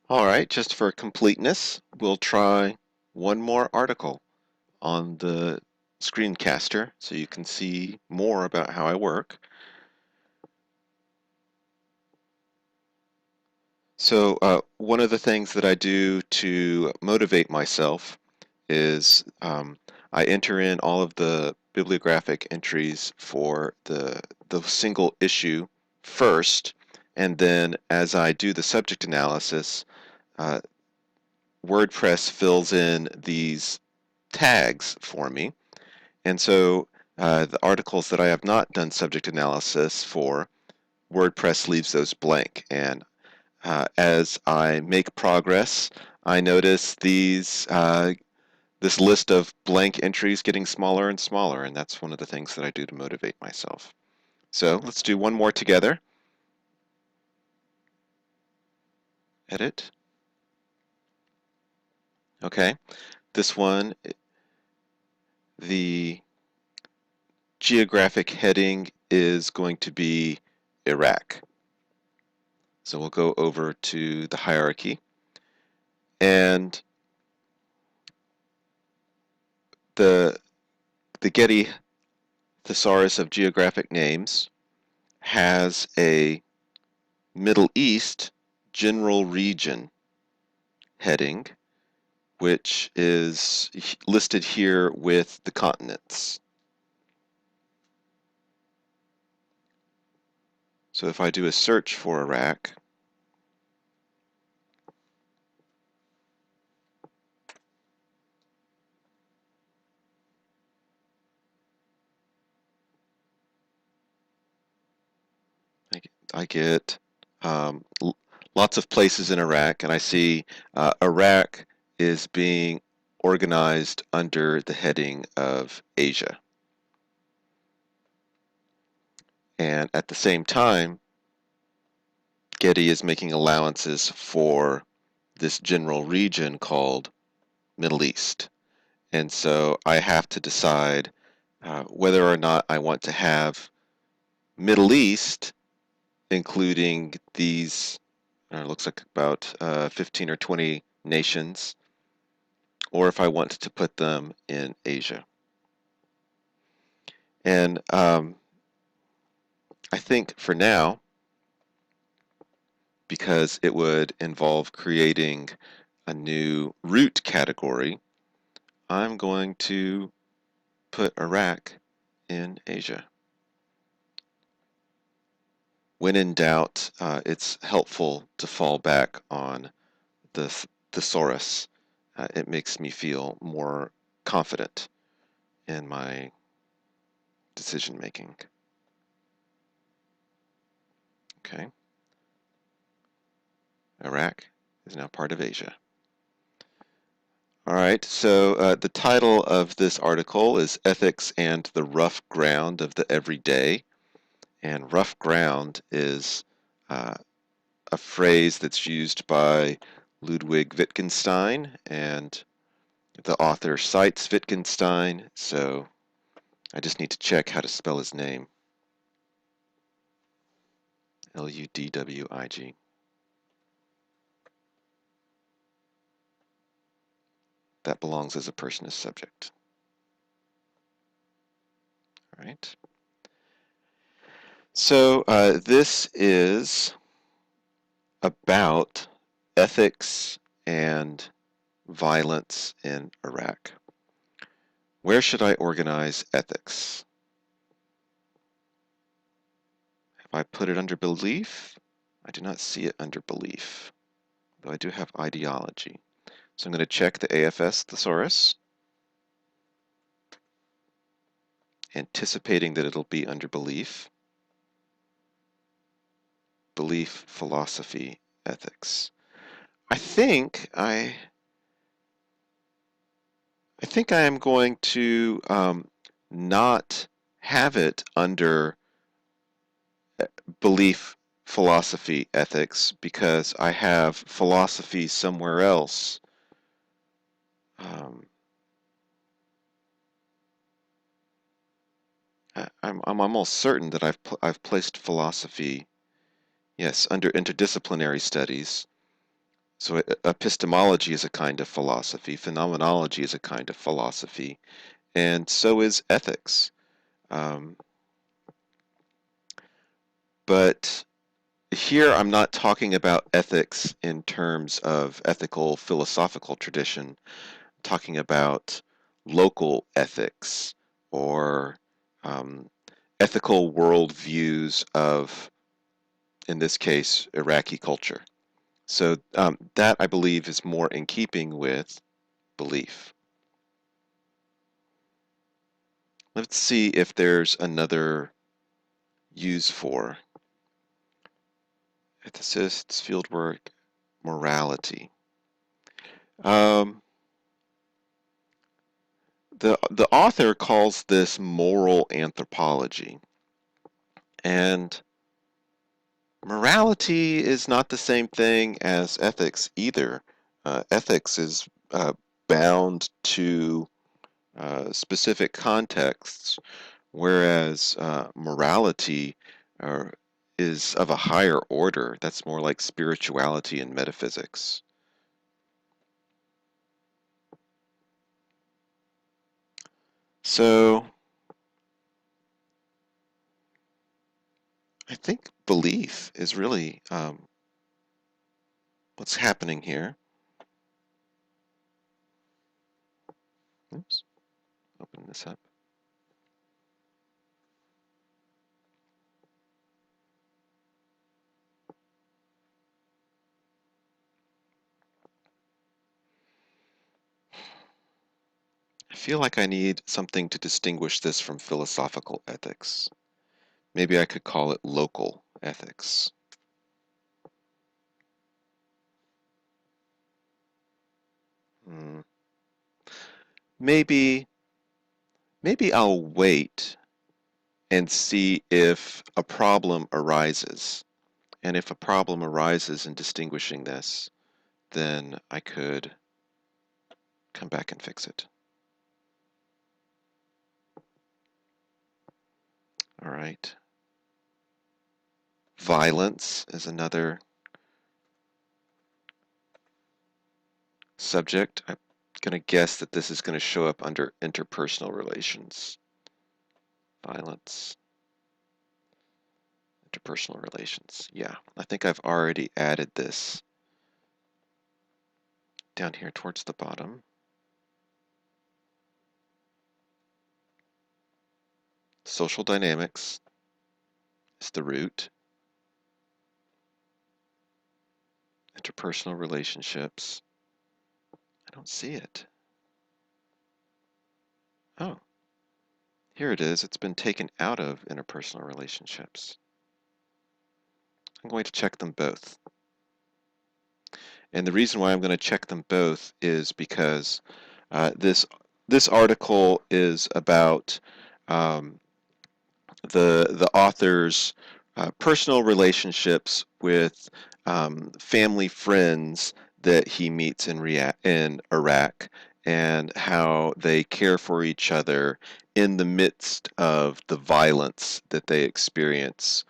All right, just for completeness, we'll try one more article on the screencaster so you can see more about how I work. So one of the things that I do to motivate myself is I enter in all of the bibliographic entries for the single issue first, and then as I do the subject analysis, uh, WordPress fills in these tags for me. And so the articles that I have not done subject analysis for, WordPress leaves those blank. And as I make progress, I notice this list of blank entries getting smaller and smaller, and that's one of the things that I do to motivate myself. So let's do one more together. Edit. Okay. This one, the geographic heading is going to be Iraq. So we'll go over to the hierarchy, and the Getty Thesaurus of Geographic Names has a Middle East general region heading, which is listed here with the continents. So if I do a search for Iraq, I get lots of places in Iraq, and I see Iraq is being organized under the heading of Asia. And at the same time, Getty is making allowances for this general region called Middle East. And so I have to decide whether or not I want to have Middle East, including these, looks like about 15 or 20 nations, or if I want to put them in Asia. And I think for now, because it would involve creating a new root category, I'm going to put Iraq in Asia. When in doubt, it's helpful to fall back on the thesaurus. It makes me feel more confident in my decision making. Okay, Iraq is now part of Asia. All right, so the title of this article is Ethics and the Rough Ground of the Everyday. And rough ground is uh, a phrase that's used by Ludwig Wittgenstein, and the author cites Wittgenstein, so I just need to check how to spell his name. Ludwig. That belongs as a person as subject. All right. So this is about ethics and violence in Iraq. Where should I organize ethics? Have I put it under belief? I do not see it under belief, though I do have ideology. So I'm going to check the AFS thesaurus, anticipating that it'll be under belief. Belief, philosophy, ethics. I think I am going to not have it under belief, philosophy, ethics, because I have philosophy somewhere else. Um, I'm almost certain that I've placed philosophy, yes, under interdisciplinary studies, So epistemology is a kind of philosophy, phenomenology is a kind of philosophy, and so is ethics. Um, but here I'm not talking about ethics in terms of ethical philosophical tradition. I'm talking about local ethics or um, ethical worldviews of, in this case, Iraqi culture. So that, I believe, is more in keeping with belief. Let's see if there's another use for ethicists, fieldwork, morality. Um, the author calls this moral anthropology, and morality is not the same thing as ethics either. Ethics is bound to specific contexts, whereas morality uh, is of a higher order. That's more like spirituality and metaphysics. So I think belief is really what's happening here. Oops, open this up. I feel like I need something to distinguish this from philosophical ethics. Maybe I could call it local ethics. Hmm. Maybe, maybe I'll wait and see if a problem arises. And if a problem arises in distinguishing this, then I could come back and fix it. All right. Violence is another subject. I'm going to guess that this is going to show up under interpersonal relations. Violence, interpersonal relations. Yeah, I think I've already added this down here towards the bottom. Social dynamics is the root. Interpersonal relationships. I don't see it. Oh, here it is. It's been taken out of interpersonal relationships. I'm going to check them both. And the reason why I'm going to check them both is because this article is about um, the author's personal relationships with family friends that he meets in Iraq, and how they care for each other in the midst of the violence that they experience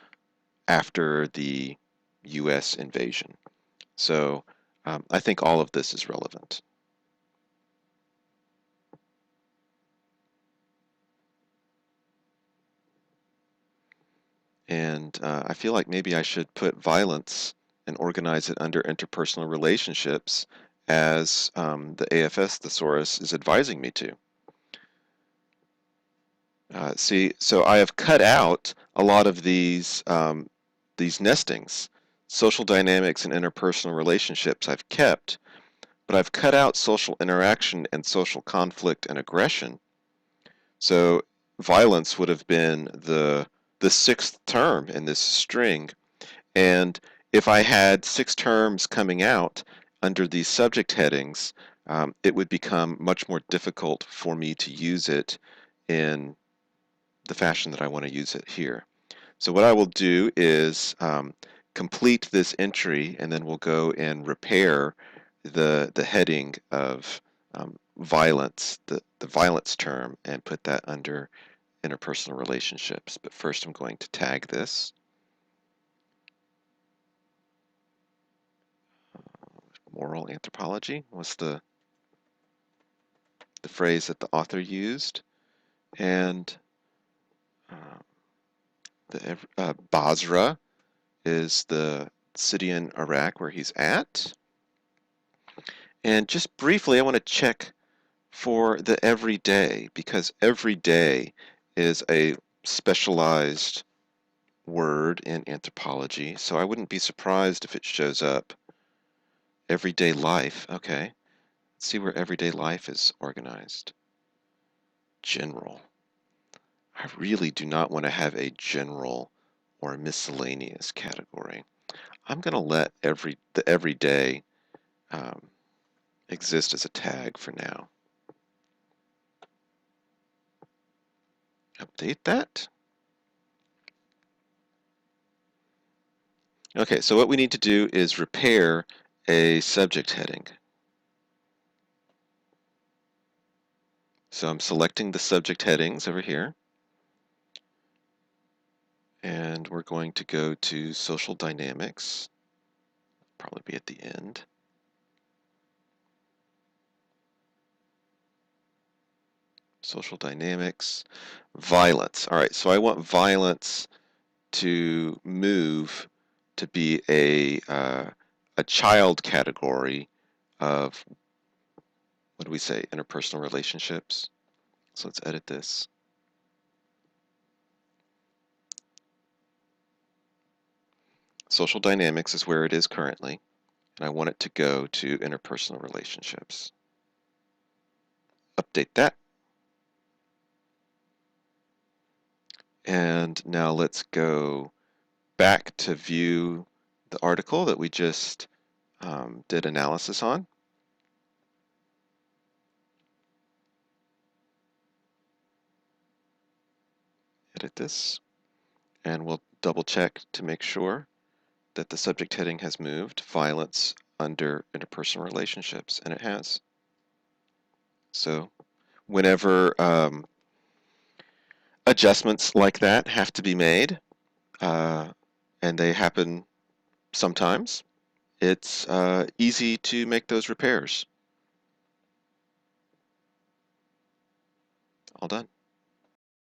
after the U.S. invasion. So I think all of this is relevant. And I feel like maybe I should put violence and organize it under interpersonal relationships as the AFS thesaurus is advising me to. See, so I have cut out a lot of these nestings. Social dynamics and interpersonal relationships I've kept, but I've cut out social interaction and social conflict and aggression. So violence would have been the sixth term in this string. And if I had six terms coming out under these subject headings, it would become much more difficult for me to use it in the fashion that I want to use it here. So what I will do is complete this entry, and then we'll go and repair the heading of violence, the violence term, and put that under interpersonal relationships. But first I'm going to tag this Moral anthropology was the phrase that the author used. And uh, Basra is the city in Iraq where he's at. And just briefly, I want to check for the everyday, because everyday is a specialized word in anthropology, so I wouldn't be surprised if it shows up. Everyday life, okay. Let's see where everyday life is organized. General. I really do not want to have a general or miscellaneous category. I'm going to let the everyday um, exist as a tag for now. Update that. Okay, so what we need to do is repair a subject heading. So I'm selecting the subject headings over here, and we're going to go to social dynamics, probably be at the end. Social dynamics, violence. All right, so I want violence to move to be a child category of, what do we say, interpersonal relationships. So let's edit this. Social dynamics is where it is currently, and I want it to go to interpersonal relationships. Update that. And now let's go back to view the article that we just did analysis on. Edit this, and we'll double check to make sure that the subject heading has moved, violence under interpersonal relationships, and it has. So whenever adjustments like that have to be made, uh, and they happen sometimes, it's easy to make those repairs. All done.